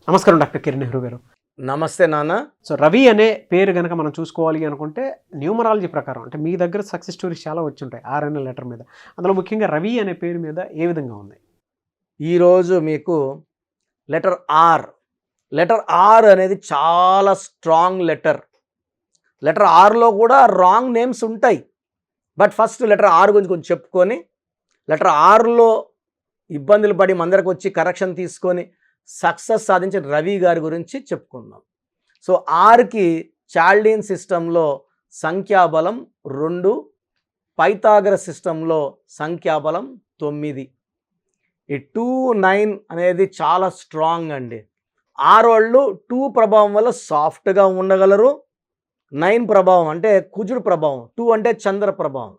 నమస్కారం డాక్టర్ కిరణ్ నెహ్రూ గారు. నమస్తే నాన్న. సో రవి అనే పేరు కనుక మనం చూసుకోవాలి అనుకుంటే న్యూమరాలజీ ప్రకారం అంటే మీ దగ్గర సక్సెస్ స్టోరీస్ చాలా వచ్చి ఉంటాయి ఆర్ అనే లెటర్ మీద. అందులో ముఖ్యంగా రవి అనే పేరు మీద ఏ విధంగా ఉంది? ఈరోజు మీకు లెటర్ ఆర్ అనేది చాలా స్ట్రాంగ్ లెటర్. లెటర్ ఆర్లో కూడా రాంగ్ నేమ్స్ ఉంటాయి. బట్ ఫస్ట్ లెటర్ ఆర్ గురించి కొంచెం చెప్పుకొని, లెటర్ ఆర్లో ఇబ్బందులు పడి మందరికి వచ్చి కరెక్షన్ తీసుకొని సక్సెస్ సాధించిన రవి గారి గురించి చెప్పుకుందాం. సో ఆర్కి చాల్డీన్ సిస్టంలో సంఖ్యాబలం 2, పైథాగరస్ సిస్టంలో సంఖ్యాబలం 9. ఈ 2, 9 అనేది చాలా స్ట్రాంగ్ అండి. ఆర్ వాళ్ళు 2 ప్రభావం వల్ల సాఫ్ట్గా ఉండగలరు. 9 ప్రభావం అంటే కుజుడు ప్రభావం, 2 అంటే చంద్ర ప్రభావం,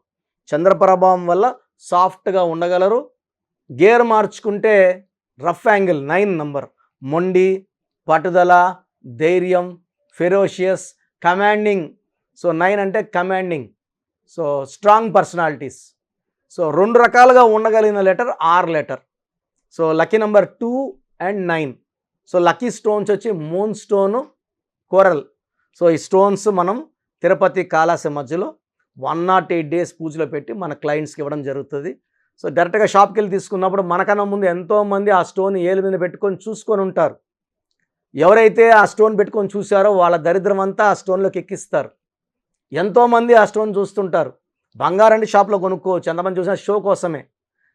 చంద్ర ప్రభావం వల్ల సాఫ్ట్గా ఉండగలరు. గేర్ మార్చుకుంటే రఫ్ యాంగిల్ 9 నంబర్, మొండి, పట్టుదల, ధైర్యం, ఫెరోషియస్, కమాండింగ్. సో 9 అంటే commanding, so strong personalities. So 2 రకాలుగా ఉండగలిగిన letter R letter. So lucky number 2 and 9. So lucky stones వచ్చి మూన్ స్టోను, కోరల్. సో ఈ స్టోన్స్ మనం తిరుపతి కాళాసి మధ్యలో 108 days పూజలో పెట్టి మన క్లయింట్స్కి ఇవ్వడం జరుగుతుంది. సో డైరెక్ట్గా షాప్కి వెళ్ళి తీసుకున్నప్పుడు మనకన్నా ముందు ఎంతోమంది ఆ స్టోన్ ఏలు మీద పెట్టుకొని చూసుకొని ఉంటారు. ఎవరైతే ఆ స్టోన్ పెట్టుకొని చూసారో వాళ్ళ దరిద్రం అంతా ఆ స్టోన్లోకి ఎక్కిస్తారు. ఎంతోమంది ఆ స్టోన్ చూస్తుంటారు. బంగారండి షాప్లో కొనుక్కోవచ్చు, ఎంతమంది చూసినా షో కోసమే.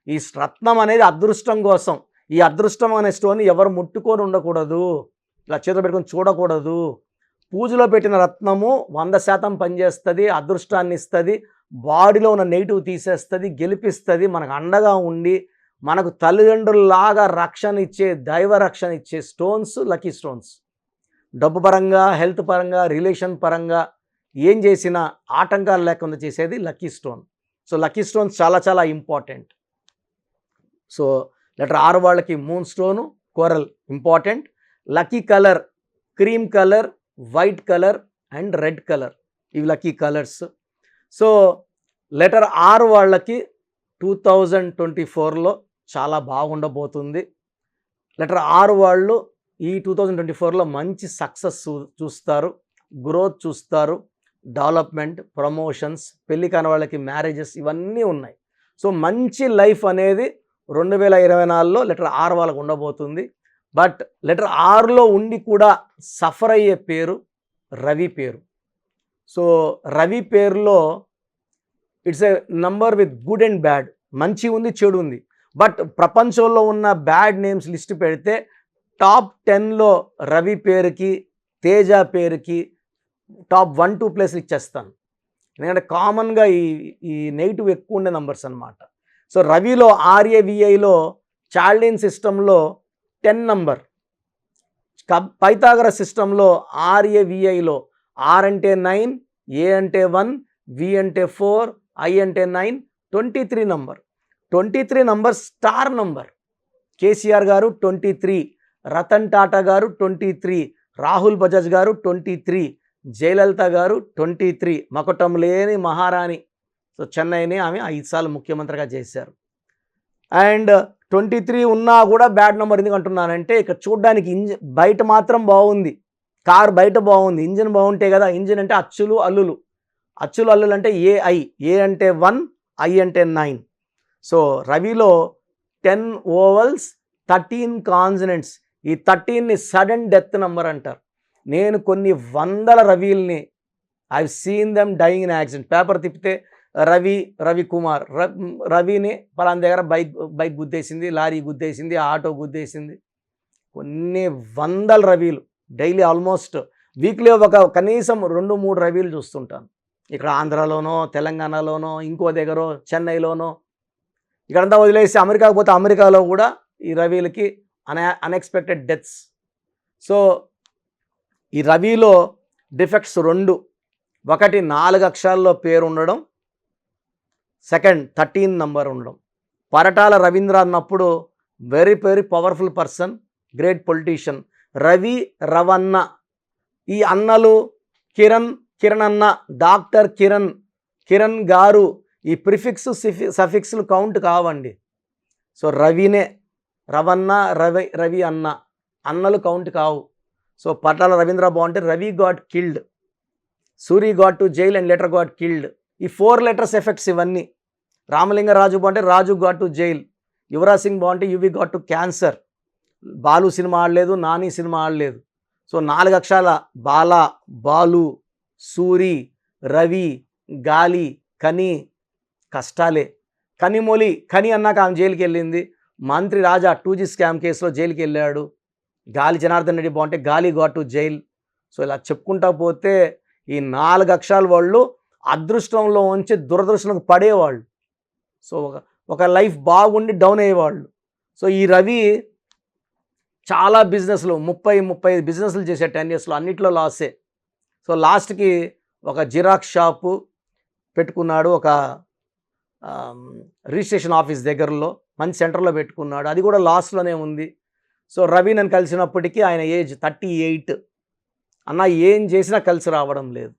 ఈ రత్నం అనేది అదృష్టం కోసం. ఈ అదృష్టం అనే స్టోన్ ఎవరు ముట్టుకొని ఉండకూడదు, ఇలా చేతిలో పెట్టుకొని చూడకూడదు. పూజలో పెట్టిన రత్నము 100% పనిచేస్తుంది, అదృష్టాన్ని ఇస్తుంది, బాడీలో ఉన్న నెగిటివ్ తీసేస్తుంది, గెలిపిస్తుంది, మనకు అండగా ఉండి మనకు తల్లిదండ్రుల్లాగా రక్షణ ఇచ్చే, దైవ రక్షణ ఇచ్చే స్టోన్స్ లక్కీ స్టోన్స్. డబ్బు పరంగా, హెల్త్ పరంగా, రిలేషన్ పరంగా ఏం చేసినా ఆటంకాలు లేకుండా చేసేది lucky stone. So lucky stones చాలా చాలా ఇంపార్టెంట్. సో లెటర్ ఆర్ వాళ్ళకి moon stone, coral important. Lucky colour cream colour, white colour and red colour, ఇవి lucky colours. So letter R వాళ్ళకి 2024లో చాలా బాగుండబోతుంది. లెటర్ ఆర్ వాళ్ళు ఈ 2024లో మంచి సక్సెస్ చూస్తారు, గ్రోత్ చూస్తారు, డెవలప్మెంట్, ప్రమోషన్స్, పెళ్ళి కాని వాళ్ళకి మ్యారేజెస్ ఇవన్నీ ఉన్నాయి. సో మంచి లైఫ్ అనేది 2024లో లెటర్ ఆర్ వాళ్ళకు ఉండబోతుంది. బట్ లెటర్ ఆర్లో ఉండి కూడా సఫర్ అయ్యే పేరు రవి పేరు. సో రవి పేరులో it's a number with good and bad. మంచి ఉంది, చెడు ఉంది. బట్ ప్రపంచంలో ఉన్న బ్యాడ్ నేమ్స్ లిస్ట్ పెడితే టాప్ 10లో రవి పేరుకి, తేజ పేరుకి టాప్ 1-2 ప్లేస్లు ఇచ్చేస్తాను. ఎందుకంటే కామన్గా ఈ నెగిటివ్ ఎక్కువ ఉండే నంబర్స్ అనమాట. సో రవిలో ఆర్ఏవిఐలో చాల్డీన్ సిస్టంలో 10 నంబర్, పైథాగరస్ సిస్టంలో ఆర్ఏవిఐలో ఆర్ అంటే 9, ఏ అంటే 1, వి అంటే 4, ఐ అంటే 9, 23 number. 23 number star number. KCR గారు 23, రతన్ టాటా గారు 23, రాహుల్ బజాజ్ గారు 23, జయలలిత గారు 23, మకుటం లేని మహారాణి. సో చెన్నైని ఆమె 5 సార్లు ముఖ్యమంత్రిగా చేశారు. అండ్ 23 ఉన్నా కూడా బ్యాడ్ నెంబర్ ఎందుకు అంటున్నానంటే, ఇక్కడ చూడడానికి బయట మాత్రం బాగుంది, కార్ బయట బాగుంది, ఇంజిన్ బాగుంటే కదా. ఇంజిన్ అంటే అచ్చులు అల్లులు, అచ్చులు అల్లులు అంటే ఏఐ, ఏ అంటే 1, ఐ అంటే 9. సో రవిలో 10 ఓవల్స్, 13 కాన్సనెంట్స్. ఈ 13ని సడన్ డెత్ నెంబర్ అంటారు. నేను కొన్ని వందల రవిల్ని I seen them dying in accident. Paper తిప్పితే రవికుమార్, రవిని పలానా దగ్గర బైక్ గుద్దేసింది, లారీ గుద్దేసింది, ఆటో గుద్దేసింది. కొన్ని వందల రవిలు డైలీ, ఆల్మోస్ట్ వీక్లీ కనీసం 2-3 రవిలు చూస్తుంటాను. ఇక్కడ ఆంధ్రాలోనో, తెలంగాణలోనో, ఇంకో దగ్గర చెన్నైలోనో. ఇక్కడంతా వదిలేసి అమెరికాకు పోతే అమెరికాలో కూడా ఈ రవిలకి అన్ఎక్స్పెక్టెడ్ డెత్స్. సో ఈ రవిలో డిఫెక్ట్స్ 2. ఒకటి 4 అక్షరాల్లో పేరు ఉండడం, సెకండ్ 13 నంబర్ ఉండడం. పరటాల రవీంద్ర అన్నప్పుడు very very powerful person, great politician. Ravi, రవన్న, ఈ అన్నలు కిరణ్, కిరణ్ అన్న, డాక్టర్ కిరణ్, కిరణ్ గారు, ఈ ప్రిఫిక్స్ సఫిక్స్లు కౌంట్ కావండి. సో రవినే, రవన్న, రవి అన్న, అన్నలు కౌంట్ కావు. సో పట్టాల రవీంద్ర బాగుంటే Ravi got killed, Suri got to jail and letter got killed. ఈ 4 లెటర్స్ ఎఫెక్ట్స్ ఇవన్నీ. రామలింగరాజు బాగుంటే Raju got to jail, Yuvraj Singh బాగుంటే Yuvi got to cancer. Balu cinema ఆడలేదు, నాని సినిమా ఆడలేదు. సో 4 అక్షరాల బాల, బాలు, సూరి, రవి, గాలి, కని, కష్టాలే. కనిమొలి, కని అన్నాక ఆమె జైలుకి వెళ్ళింది. మంత్రి రాజా 2G స్కామ్ కేసులో జైలుకి వెళ్ళాడు. గాలి జనార్దన్ రెడ్డి బాగుంటే గాలి గాట్ టు జైల్. సో ఇలా చెప్పుకుంటా పోతే ఈ 4 అక్షరాల వాళ్ళు అదృష్టంలో ఉంచి దురదృష్టంలోకి పడేవాళ్ళు. సో ఒక లైఫ్ బాగుండి డౌన్ అయ్యేవాళ్ళు. సో ఈ రవి చాలా బిజినెస్లు 30-35 బిజినెస్లు చేసే 10 yearsలో, అన్నిట్లో లాసే. సో లాస్ట్కి ఒక జిరాక్స్ షాపు పెట్టుకున్నాడు, ఒక రిజిస్ట్రేషన్ ఆఫీస్ దగ్గరలో మంచి సెంటర్లో పెట్టుకున్నాడు, అది కూడా లాస్లోనే ఉంది. సో రవి నన్ను కలిసినప్పటికీ ఆయన ఏజ్ 38. అన్న ఏం చేసినా కలిసి రావడం లేదు.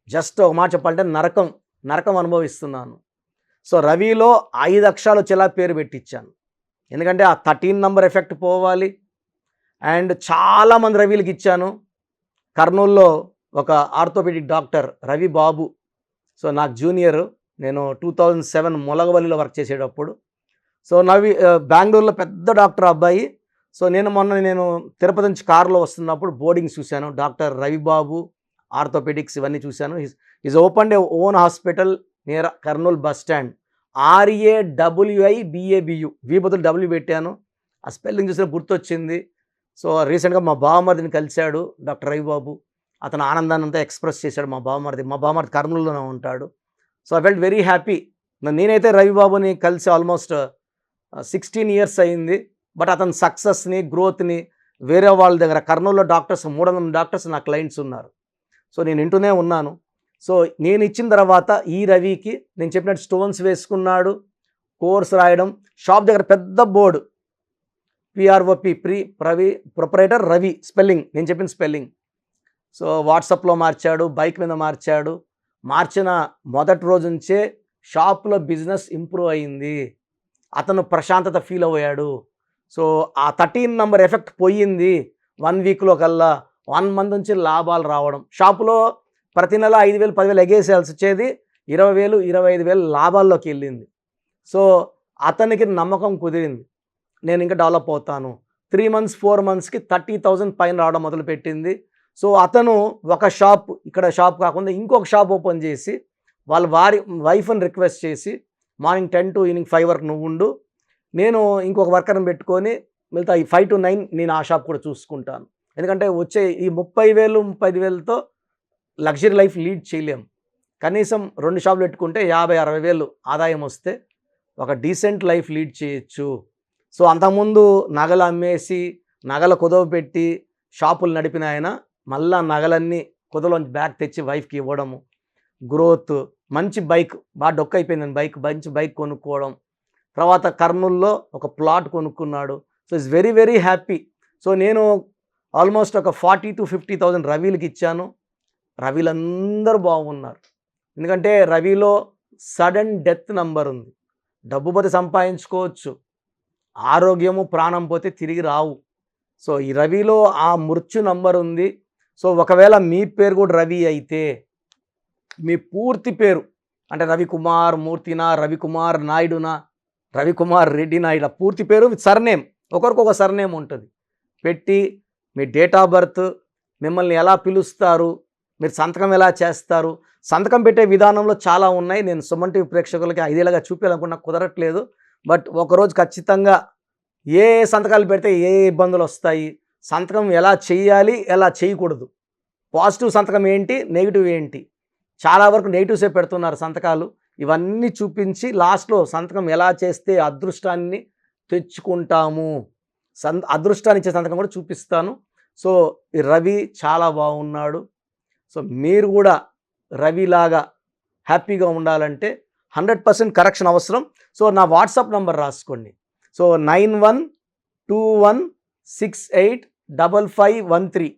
జస్ట్ ఒక మాట చెప్పాలంటే నరకం అనుభవిస్తున్నాను. సో రవిలో 5 అక్షరాలు వచ్చేలా పేరు పెట్టించాను. ఎందుకంటే ఆ 13 నంబర్ ఎఫెక్ట్ పోవాలి. అండ్ చాలామంది రవిలకి ఇచ్చాను. కర్నూల్లో ఒక ఆర్థోపెడిక్ డాక్టర్ రవి బాబు, సో నాకు జూనియర్, నేను 2007 మొలగవల్లిలో వర్క్ చేసేటప్పుడు. సో బెంగళూరులో పెద్ద డాక్టర్ అబ్బాయి. సో నేను తిరుపతి నుంచి కారులో వస్తున్నప్పుడు బోర్డింగ్ చూశాను. డాక్టర్ రవిబాబు ఆర్థోపెడిక్స్ ఇవన్నీ చూశాను. Is open A own hospital near Kurnool bus stand. RAWIBABU, వి బదులు W పెట్టాను. ఆ స్పెల్లింగ్ చూసిన గుర్తొచ్చింది. సో రీసెంట్గా మా బావమరిదిని కలిశాడు డాక్టర్ రవిబాబు. అతను ఆనందాన్ని అంతా ఎక్స్ప్రెస్ చేశాడు. మా బావమరిది కర్నూలులోనే ఉంటాడు. So I felt very happy. నేనైతే రవిబాబుని కలిసి ఆల్మోస్ట్ 16 years అయింది. బట్ అతని సక్సెస్ని, గ్రోత్ని వేరే వాళ్ళ దగ్గర కర్నూలులో డాక్టర్స్ 300 డాక్టర్స్ నా క్లయింట్స్ ఉన్నారు. సో నేను వింటూనే ఉన్నాను. సో నేను ఇచ్చిన తర్వాత ఈ రవికి నేను చెప్పినట్టు స్టోన్స్ వేసుకున్నాడు, కోర్స్ రాయడం, షాప్ దగ్గర పెద్ద board PROP proprietor Ravi spelling, నేను చెప్పిన స్పెల్లింగ్. సో వాట్సాప్లో మార్చాడు, బైక్ మీద మార్చాడు. మార్చిన మొదటి రోజు నుంచే షాప్లో బిజినెస్ ఇంప్రూవ్ అయింది. అతను ప్రశాంతత ఫీల్ అయ్యాడు. సో ఆ 13 నంబర్ ఎఫెక్ట్ పోయింది 1 weekలో కల్లా. 1 month నుంచి లాభాలు రావడం. షాపులో ప్రతి నెల 5,000 10,000 ఎగేసేయాల్సి వచ్చేది, 20,000 25,000 లాభాల్లోకి వెళ్ళింది. సో అతనికి నమ్మకం కుదిరింది, నేను ఇంకా డెవలప్ అవుతాను. 3 months 4 monthsకి 30,000 పైన రావడం మొదలుపెట్టింది. సో అతను ఒక షాప్, ఇక్కడ షాప్ కాకుండా ఇంకొక షాప్ ఓపెన్ చేసి వారి వైఫ్ని రిక్వెస్ట్ చేసి మార్నింగ్ 10 to ఈవినింగ్ 5 వరకు నువ్వు ఉండు, నేను ఇంకొక వర్కర్ని పెట్టుకొని మిగతా ఈ 5 to 9 నేను ఆ షాప్ కూడా చూసుకుంటాను. ఎందుకంటే వచ్చే ఈ 30,000 35,000తో లగ్జరీ లైఫ్ లీడ్ చేయలేం. కనీసం 2 షాపులు పెట్టుకుంటే 50,000 60,000 ఆదాయం వస్తే ఒక డీసెంట్ లైఫ్ లీడ్ చేయొచ్చు. సో అంతకుముందు నగలు అమ్మేసి నగలు కుదవ పెట్టి షాపులు నడిపిన ఆయన మళ్ళా నగలన్నీ కుదవలోంచి బ్యాగ్ తెచ్చి వైఫ్కి ఇవ్వడము, గ్రోత్, మంచి బైక్, బాగా డొక్క అయిపోయిందని మంచి బైక్ కొనుక్కోవడం, తర్వాత కర్నూల్లో ఒక ప్లాట్ కొనుక్కున్నాడు. So it's very very happy. So నేను ఆల్మోస్ట్ ఒక 40,000 to 50,000 రవిలకి ఇచ్చాను. రవిలందరూ బాగున్నారు. ఎందుకంటే రవిలో సడన్ డెత్ నంబర్ ఉంది. డబ్బు పోతే సంపాదించుకోవచ్చు, ఆరోగ్యము ప్రాణం పోతే తిరిగి రావు. సో ఈ రవిలో ఆ మృత్యు నంబర్ ఉంది. సో ఒకవేళ మీ పేరు కూడా రవి అయితే మీ పూర్తి పేరు అంటే రవికుమార్ మూర్తినా, రవికుమార్ నాయుడునా, రవికుమార్ రెడ్డినా, ఇలా పూర్తి పేరు విత్ సర్నేమ్, ఒకరికొక సర్నేమ్ ఉంటుంది పెట్టి మీ డేట్ ఆఫ్ బర్త్, మిమ్మల్ని ఎలా పిలుస్తారు, మీరు సంతకం ఎలా చేస్తారు, సంతకం పెట్టే విధానంలో చాలా ఉన్నాయి. నేను సుమన్ టీవీ ప్రేక్షకులకి 5 ఏళ్ళగా చూపించాలనుకున్నా కుదరట్లేదు. బట్ ఒకరోజు ఖచ్చితంగా ఏ సంతకాలు పెడితే ఏ ఇబ్బందులు వస్తాయి, సంతకం ఎలా చేయాలి, ఎలా చేయకూడదు, పాజిటివ్ సంతకం ఏంటి, నెగిటివ్ ఏంటి, చాలా వరకు నెగిటివ్సే పెడుతున్నారు సంతకాలు. ఇవన్నీ చూపించి లాస్ట్లో సంతకం ఎలా చేస్తే అదృష్టాన్ని తెచ్చుకుంటాము, అదృష్టాన్ని ఇచ్చే సంతకం కూడా చూపిస్తాను. సో ఈ రవి చాలా బాగున్నాడు. సో మీరు కూడా రవిలాగా హ్యాపీగా ఉండాలంటే 100% కరెక్షన్ అవసరం. సో నా వాట్సాప్ నంబర్ రాసుకోండి. సో 9121685513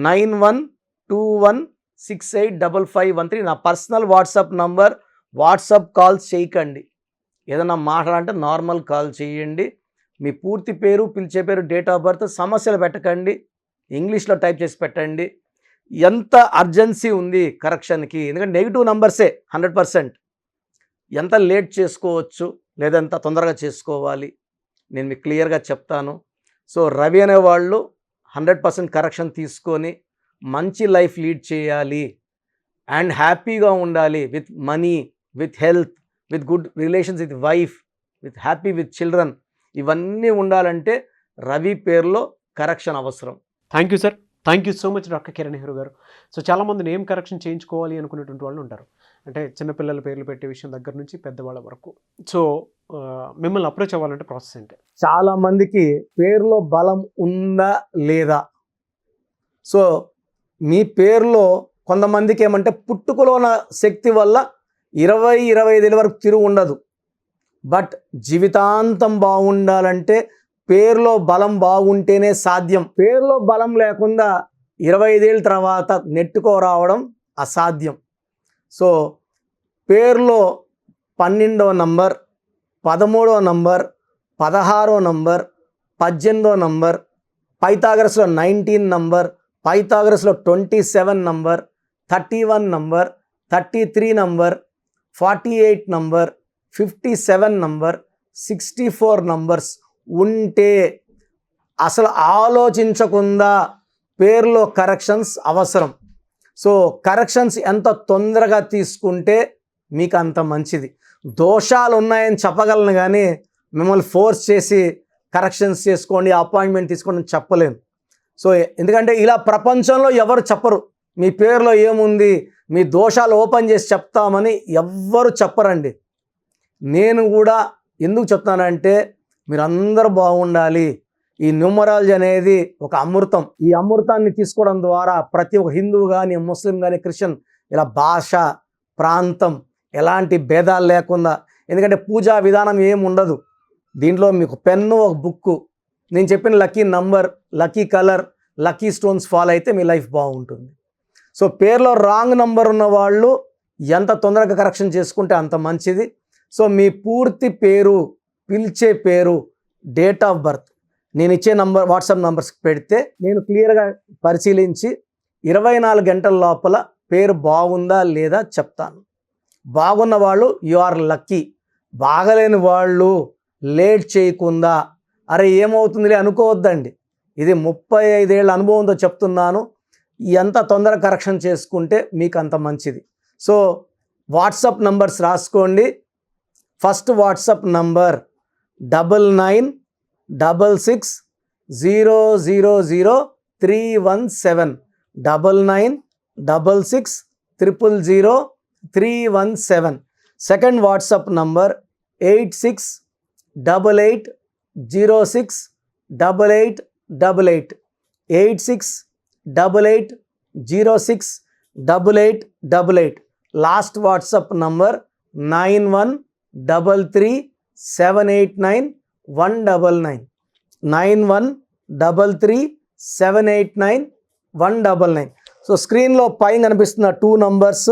9121685513 నా personal WhatsApp number. WhatsApp calls చేయకండి. ఏదైనా మాట్లాడాలంటే నార్మల్ కాల్ చేయండి. మీ పూర్తి పేరు, పిలిచే పేరు, డేట్ ఆఫ్ బర్త్, సమస్యలు పెట్టకండి, ఇంగ్లీష్లో టైప్ చేసి పెట్టండి. ఎంత అర్జెన్సీ ఉంది కరెక్షన్కి, ఎందుకంటే నెగిటివ్ నంబర్సే 100%. ఎంత లేట్ చేసుకోవచ్చు లేదా ఎంత తొందరగా చేసుకోవాలి నేను మీకు క్లియర్గా చెప్తాను. సో రవి అనేవాళ్ళు 100% కరెక్షన్ తీసుకొని మంచి లైఫ్ లీడ్ చేయాలి అండ్ హ్యాపీగా ఉండాలి, with money, with health, with good relations with wife, with happy with children. ఇవన్నీ ఉండాలంటే రవి పేరులో కరెక్షన్ అవసరం. Thank you sir, thank you so much doctor Kiran Nehru గారు. సో చాలామంది నేమ్ కరెక్షన్ చేయించుకోవాలి అనుకునేటువంటి వాళ్ళు ఉంటారు, అంటే చిన్నపిల్లల పేర్లు పెట్టే విషయం దగ్గర నుంచి పెద్దవాళ్ళ వరకు. సో మిమ్మల్ని అప్రోచ్ అవ్వాలంటే ప్రాసెస్ ఏంటి? చాలామందికి పేరులో బలం ఉందా లేదా, సో మీ పేరులో కొంతమందికి ఏమంటే పుట్టుకలో ఉన్న శక్తి వల్ల 20-25 ఏళ్ళ వరకు తిరుగు ఉండదు. బట్ జీవితాంతం బాగుండాలంటే పేరులో బలం బాగుంటేనే సాధ్యం. పేరులో బలం లేకుండా 25 ఏళ్ళ తర్వాత నెట్టుకో రావడం అసాధ్యం. సో పేరులో 12వ నంబర్, 13వ నంబర్, 16వ నంబర్, 18వ నంబర్, పైథాగరస్లో 19 నంబర్, పైథాగరస్లో 27 number, 31 number, 33 number, 48 number, 57 number, 64 numbers ఉంటే అసలు ఆలోచించకుండా పేరులో కరెక్షన్స్ అవసరం. సో కరెక్షన్స్ ఎంత తొందరగా తీసుకుంటే మీకు అంత మంచిది. దోషాలు ఉన్నాయని చెప్పగలను కానీ మిమ్మల్ని ఫోర్స్ చేసి కరెక్షన్స్ చేసుకోండి, అపాయింట్మెంట్ తీసుకోండి అని చెప్పలేను. సో ఎందుకంటే ఇలా ప్రపంచంలో ఎవరు చెప్పరు, మీ పేరులో ఏముంది, మీ దోషాలు ఓపెన్ చేసి చెప్తామని ఎవ్వరు చెప్పరండి. నేను కూడా ఎందుకు చెప్తానంటే మీరందరూ బాగుండాలి. ఈ న్యూమరాలజీ అనేది ఒక అమృతం. ఈ అమృతాన్ని తీసుకోవడం ద్వారా ప్రతి ఒక్క హిందువు కానీ, ముస్లిం కానీ, క్రిస్టియన్ ఇలా భాష, ప్రాంతం ఎలాంటి భేదాలు లేకుండా, ఎందుకంటే పూజా విధానం ఏమి ఉండదు దీంట్లో. మీకు పెన్ను, ఒక బుక్కు, నేను చెప్పిన lucky number, lucky colour, lucky stones follow అయితే మీ లైఫ్ బాగుంటుంది. సో పేరులో రాంగ్ నంబర్ ఉన్న వాళ్ళు ఎంత తొందరగా కరెక్షన్ చేసుకుంటే అంత మంచిది. సో మీ పూర్తి పేరు, పిలిచే పేరు, డేట్ ఆఫ్ బర్త్ నేను ఇచ్చే నంబర్, వాట్సాప్ నంబర్స్కి పెడితే నేను క్లియర్గా పరిశీలించి 24 గంటల లోపల పేరు బాగుందా లేదా చెప్తాను. బాగున్న వాళ్ళు యు ఆర్ లక్కీ. బాగలేని వాళ్ళు లేట్ చేయకుండా అరే ఏమవుతుందిలే అనుకోవద్దండి. ఇది 35 ఏళ్ళ అనుభవంతో చెప్తున్నాను. ఎంత తొందరగా కరెక్షన్ చేసుకుంటే మీకు అంత మంచిది. సో వాట్సాప్ నంబర్స్ రాసుకోండి. First WhatsApp number 9966000317, 9966000317. Second WhatsApp number 8688068888, 8688068888. Last WhatsApp number 9133789199, 9133789199. So స్క్రీన్లో పైన కనిపిస్తున్న 2 నంబర్స్,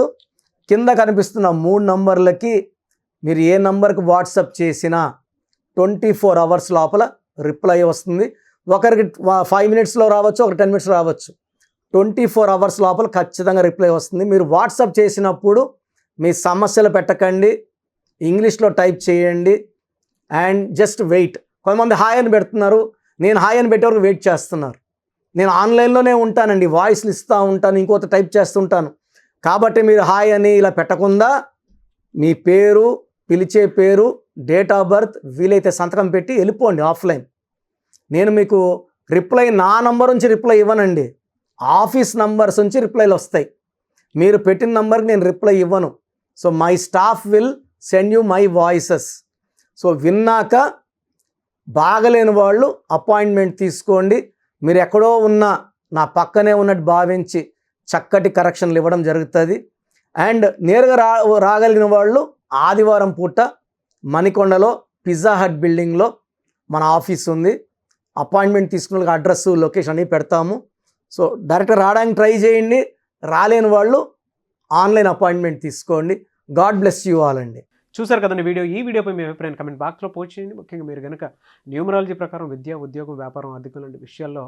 కింద కనిపిస్తున్న 3 నంబర్లకి మీరు ఏ నంబర్కి వాట్సాప్ చేసినా 24 అవర్స్ లోపల రిప్లై వస్తుంది. ఒకరికి 5 మినిట్స్లో రావచ్చు, ఒక 10 మినిట్స్లో రావచ్చు. 24 అవర్స్ లోపల ఖచ్చితంగా రిప్లై వస్తుంది. మీరు వాట్సాప్ చేసినప్పుడు మీ సమస్యలు పెట్టకండి, ఇంగ్లీష్లో టైప్ చేయండి అండ్ జస్ట్ వెయిట్. కొంతమంది హాయ్ అని పెడుతున్నారు, నేను హాయ్ అని పెట్టే వరకు వెయిట్ చేస్తున్నారు. నేను ఆన్లైన్లోనే ఉంటానండి, వాయిస్లు ఇస్తూ ఉంటాను, ఇంకొక టైప్ చేస్తుంటాను. కాబట్టి మీరు హాయ్ అని ఇలా పెట్టకుండా మీ పేరు, పిలిచే పేరు, డేట్ ఆఫ్ బర్త్, వీలైతే సంతకం పెట్టి వెళ్ళిపోండి ఆఫ్లైన్. నేను మీకు రిప్లై నా నంబర్ నుంచి రిప్లై ఇవ్వనండి, ఆఫీస్ నంబర్స్ నుంచి రిప్లైలు వస్తాయి. మీరు పెట్టిన నంబర్కి నేను రిప్లై ఇవ్వను. So my staff will send you my voices. So విన్నాక బాగలేని వాళ్ళు అపాయింట్మెంట్ తీసుకోండి. మీరు ఎక్కడో ఉన్నా నా పక్కనే ఉన్నట్టు భావించి చక్కటి కరెక్షన్లు ఇవ్వడం జరుగుతుంది. అండ్ నేరుగా రాగలిగిన వాళ్ళు ఆదివారం పూట మణికొండలో పిజ్జా హట్ బిల్డింగ్లో మన ఆఫీస్ ఉంది. అపాయింట్మెంట్ తీసుకున్న అడ్రస్, లొకేషన్ అన్నీ పెడతాము. సో డైరెక్ట్ రావడానికి ట్రై చేయండి, రాలేని వాళ్ళు ఆన్లైన్ అపాయింట్మెంట్ తీసుకోండి. గాడ్ బ్లెస్ యూ ఆల్ అండి. చూసారు కదండి వీడియో. ఈ వీడియోపై మీ అభిప్రాయం కమెంట్ బాక్స్లో పోస్ట్ చేయండి. ముఖ్యంగా మీరు కనుక న్యూమరాలజీ ప్రకారం విద్య, ఉద్యోగం, వ్యాపారం, ఆర్థికం లాంటి విషయాల్లో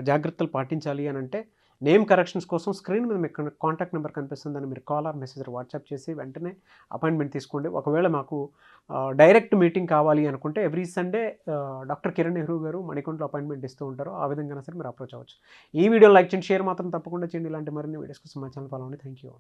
జాగ్రత్తలు పాటించాలి అని అంటే నేమ్ కరెక్షన్స్ కోసం స్క్రీన్ మీద మీకు కాంటాక్ట్ నెంబర్ కనిపిస్తుందని మీరు కాల్ ఆర్ మెసేజ్ వాట్సాప్ చేసి వెంటనే అపాయింట్మెంట్ తీసుకోండి. ఒకవేళ మాకు డైరెక్ట్ మీటింగ్ కావాలి అనుకుంటే every Sunday doctor Kiran Nehru గారు మణికొండలో అపాయింట్మెంట్ ఇస్తూ ఉంటారు. ఆ విధంగా సరే మీరు అప్రోచ్ అవ్వచ్చు. ఈ వీడియో లైక్ చేయండి, షేర్ మాత్రం తప్పకుండా చేయండి. ఇలాంటి మరిన్ని వీడియోస్ కోసం మా ఛానల్ ఫాలో అవ్వండి. Thank you.